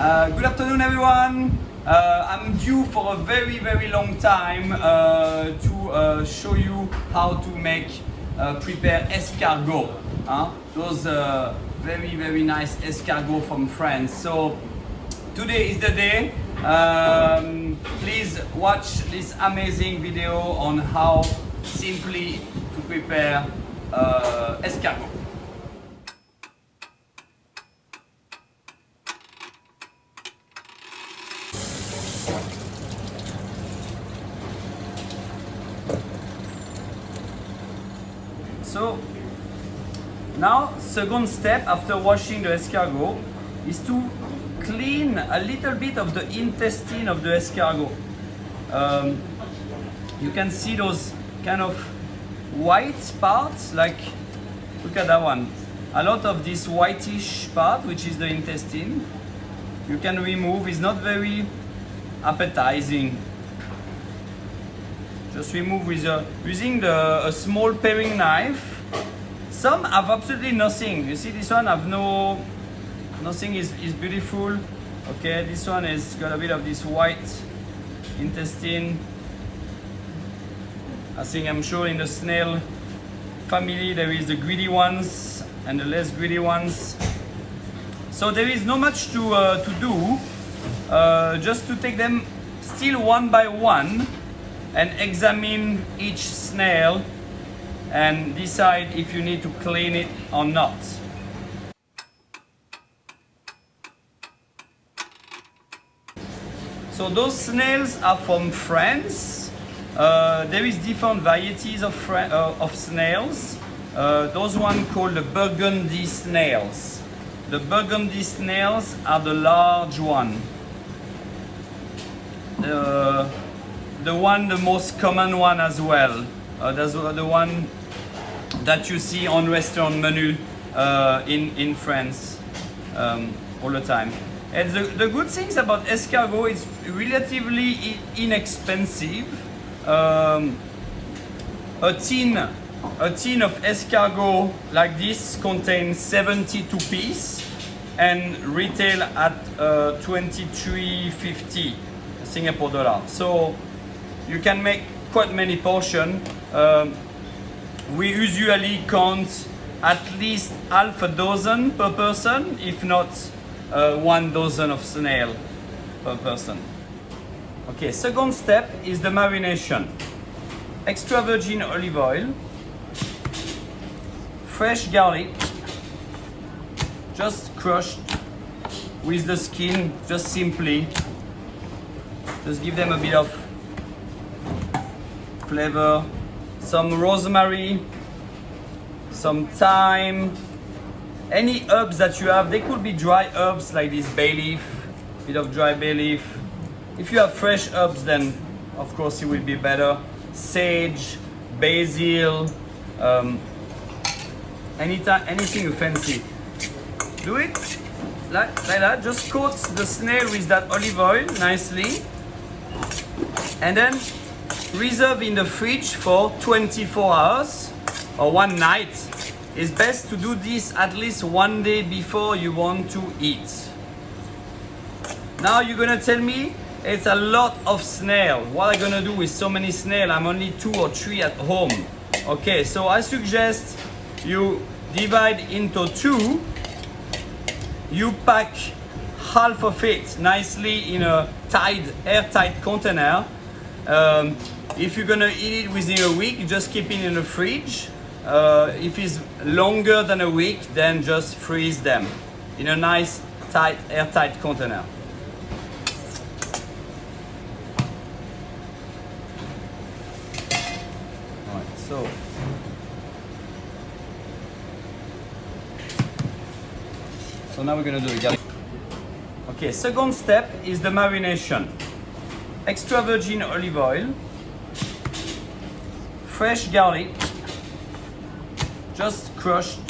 Good afternoon, everyone. I'm due for a very long time to show you how to prepare escargot. Those very nice escargot from France. So today is the day. Please watch this amazing video on how simply to prepare escargot. So now, second step after washing the escargot is to clean a little bit of the intestine of the escargot. You can see those kind of white parts, like look at that one. A lot of this whitish part, which is the intestine, you can remove. It's not very appetizing. Just remove with using a small paring knife. Some have absolutely nothing. You see, this one have nothing is beautiful. Okay, this one has got a bit of this white intestine. I think I'm sure in the snail family there is the greedy ones and the less greedy ones. So there is not much to do. Just to take them still one by one and examine each snail and decide if you need to clean it or not. So those snails are from France. There is different varieties of snails. Those one called the Burgundy snails. The Burgundy snails are the large one. The most common one as well. That's the one that you see on restaurant menu in France all the time. And the good things about escargot is relatively inexpensive. A tin of escargot like this contains 72 pieces and retail at 23.50 Singapore dollar. So you can make quite many portions. We usually count at least half a dozen per person, if not 1 dozen of snail per person. Okay, second step is the marination. Extra virgin olive oil, fresh garlic, just crushed with the skin, just simply. Just give them a bit of flavor, some rosemary, some thyme, any herbs that you have. They could be dry herbs like this bay leaf, bit of dry bay leaf. If you have fresh herbs, then of course it will be better. Sage, basil, anything you fancy. Do it like that. Just coat the snail with that olive oil nicely, and then reserve in the fridge for 24 hours or one night. It's best to do this at least one day before you want to eat. Now you're gonna tell me it's a lot of snail. What am I gonna do with so many snail? I'm only 2 or 3 at home. Okay, so I suggest you divide into 2. You pack half of it nicely in a airtight container. If you're gonna eat it within a week, just keep it in the fridge. If it's longer than a week, then just freeze them in a nice airtight container. Alright, so now we're gonna do it. Okay, second step is the marination. Extra virgin olive oil, fresh garlic, just crushed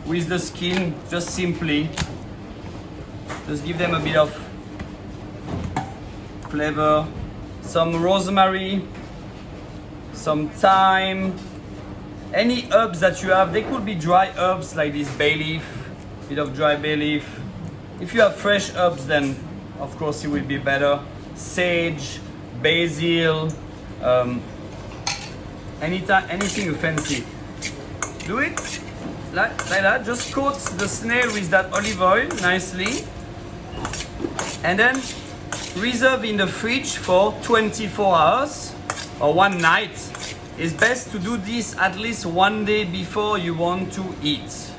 with the skin, just simply. Just give them a bit of flavor, some rosemary, some thyme, any herbs that you have. They could be dry herbs like this bay leaf, bit of dry bay leaf. If you have fresh herbs, then of course it will be better. Sage, basil, anything you fancy. Do it like that. Just coat the snail with that olive oil nicely, and then reserve in the fridge for 24 hours or one night. It's best to do this at least one day before you want to eat.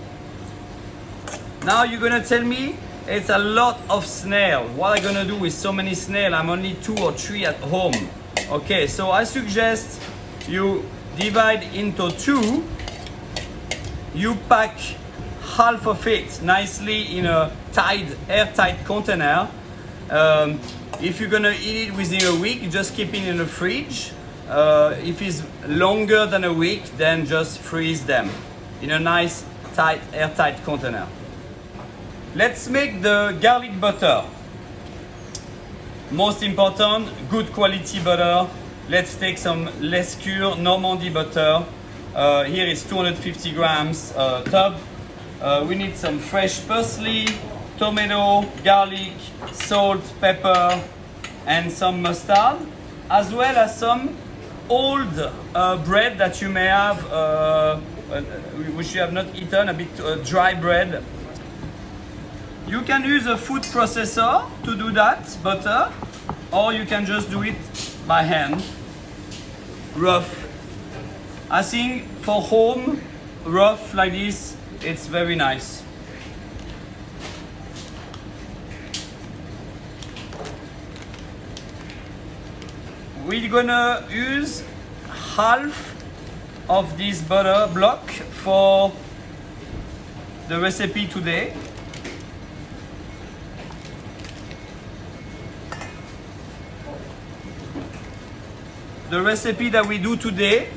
Now you're gonna tell me it's a lot of snail. What am I gonna do with so many snail? I'm only 2 or 3 at home. Okay, so I suggest you divide into 2. You pack half of it nicely in a airtight container. If you're gonna eat it within a week, just keep it in the fridge. If it's longer than a week, then just freeze them in a nice, airtight container. Let's make the garlic butter. Most important, good quality butter. Let's take some Lescure Normandy butter. Here is 250 grams tub. We need some fresh parsley, tomato, garlic, salt, pepper, and some mustard, as well as some old bread that you may have, which you have not eaten, a bit dry bread. You can use a food processor to do that, butter, or you can just do it by hand, rough. I think for home, rough like this, it's very nice. We're gonna use half of this butter block for the recipe today. The recipe that we do today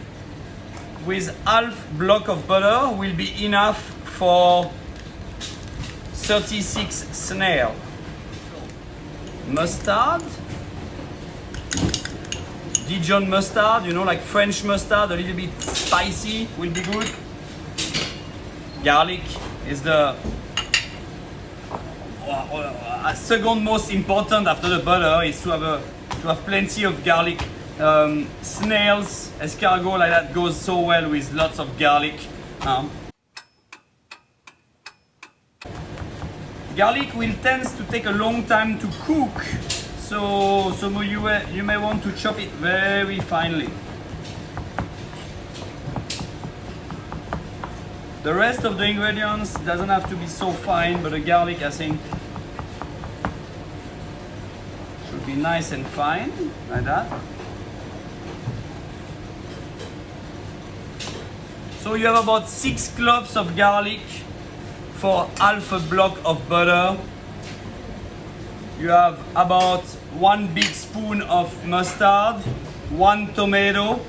with half block of butter will be enough for 36 snail. Mustard, Dijon mustard, you know, like French mustard, a little bit spicy will be good. Garlic is the second most important after the butter, is to have plenty of garlic. Snails, escargot like that goes so well with lots of garlic. Garlic will tend to take a long time to cook, so you may want to chop it very finely. The rest of the ingredients doesn't have to be so fine, but the garlic, I think, should be nice and fine, like that. So you have about 6 cloves of garlic for half a block of butter. You have about 1 big spoon of mustard, 1 tomato.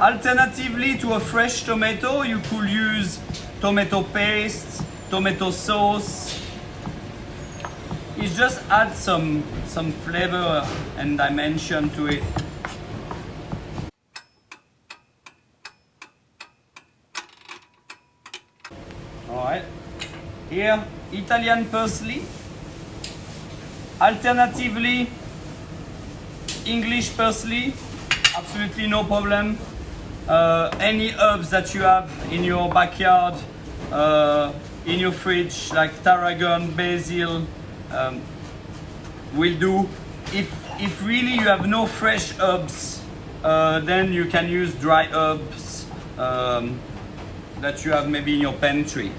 Alternatively to a fresh tomato, you could use tomato paste, tomato sauce. It just adds some flavor and dimension to it. Alright, here Italian parsley, alternatively English parsley, absolutely no problem. Any herbs that you have in your backyard, in your fridge, like tarragon, basil, will do. If really you have no fresh herbs, then you can use dry herbs that you have maybe in your pantry.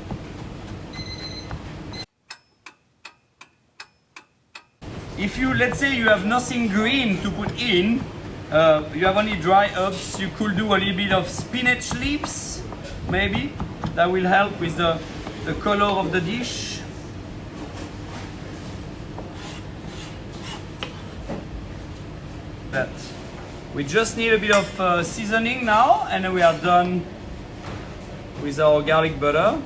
If you, let's say you have nothing green to put in, you have only dry herbs, you could do a little bit of spinach leaves, maybe. That will help with the color of the dish. But we just need a bit of seasoning now, and we are done with our garlic butter.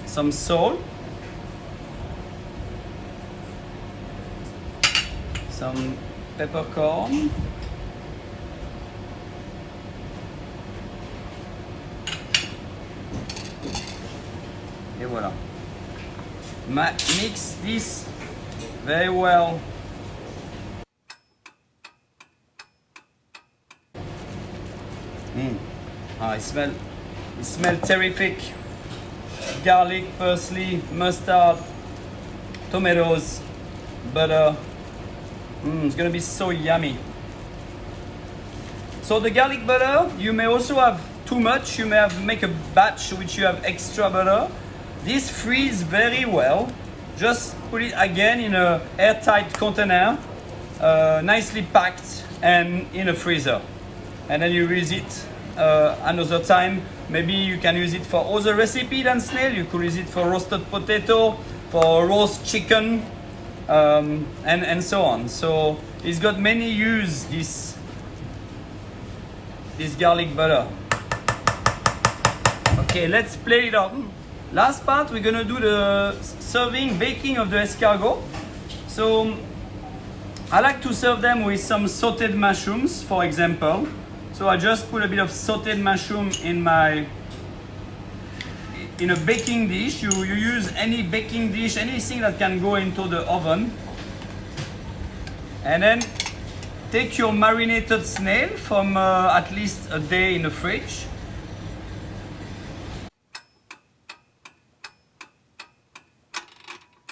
Some salt, some peppercorn, Et voilà. Mix this very well. It smells terrific. Garlic, parsley, mustard, tomatoes, butter. It's gonna be so yummy. So the garlic butter, you may also have too much. You may have make a batch which you have extra butter. This freezes very well. Just put it again in a airtight container, nicely packed and in a freezer. And then you use it another time. Maybe you can use it for other recipe than snail. You could use it for roasted potato, for roast chicken, and so on. So it's got many use, this garlic butter. Okay, let's plate it up. Last part, we're gonna do the serving, baking of the escargot. So I like to serve them with some sauteed mushrooms, for example. So I just put a bit of sauteed mushroom in a baking dish. You use any baking dish, anything that can go into the oven. And then take your marinated snail from at least a day in the fridge.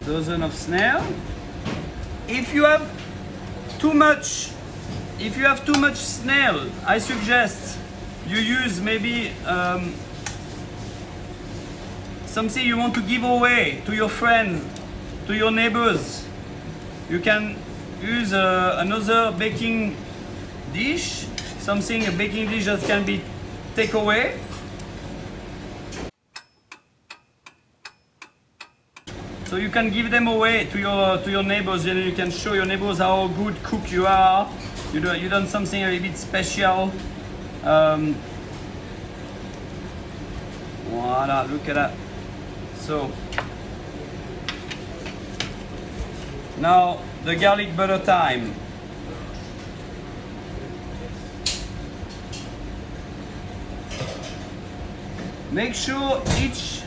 Dozen of snail. If you have too much snail, I suggest you use maybe something you want to give away to your friends, to your neighbors. You can use another baking dish, a baking dish that can be take away. So you can give them away to your neighbors, and you can show your neighbors how good cook you are. You done something a little bit special. Voila, look at that. So now the garlic butter time. Make sure each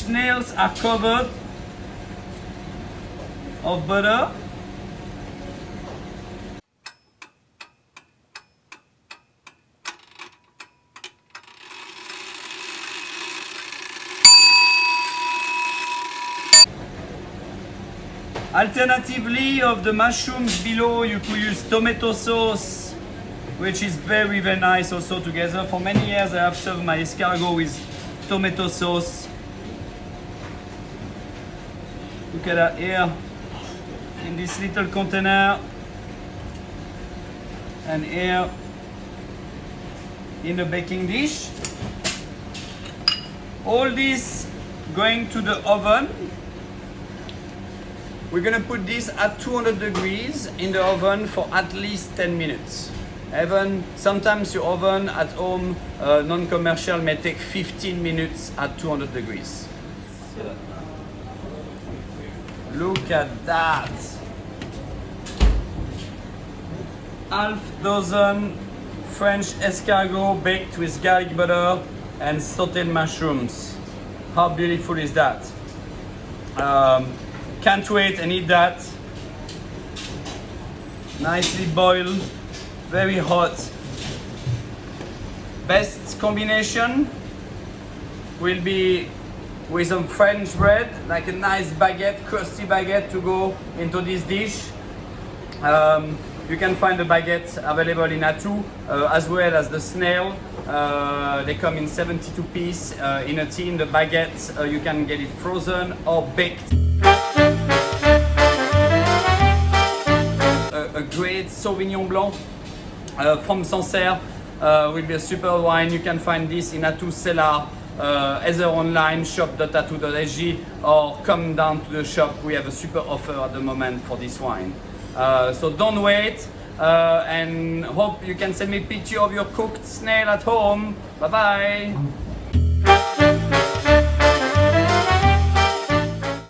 nails are covered of butter. Alternatively, of the mushrooms below, you could use tomato sauce, which is very, very nice also together. For many years I have served my escargot with tomato sauce. Look at that here, in this little container, and here in the baking dish. All this going to the oven. We're gonna put this at 200 degrees in the oven for at least 10 minutes. Even sometimes your oven at home, non-commercial, may take 15 minutes at 200 degrees. Look at that. Half dozen French escargot baked with garlic butter and sauteed mushrooms. How beautiful is that? Can't wait and eat that. Nicely boiled, very hot. Best combination will be with some French bread, like a nice baguette, crusty baguette to go into this dish. You can find the baguette available in Atout, as well as the snail. They come in 72 piece in a tin. The baguette, you can get it frozen or baked. A great Sauvignon Blanc from Sancerre will be a super wine. You can find this in Atout cellar, either online, shop.atout.sg, or come down to the shop. We have a super offer at the moment for this wine. So don't wait, and hope you can send me a picture of your cooked snail at home. Bye bye.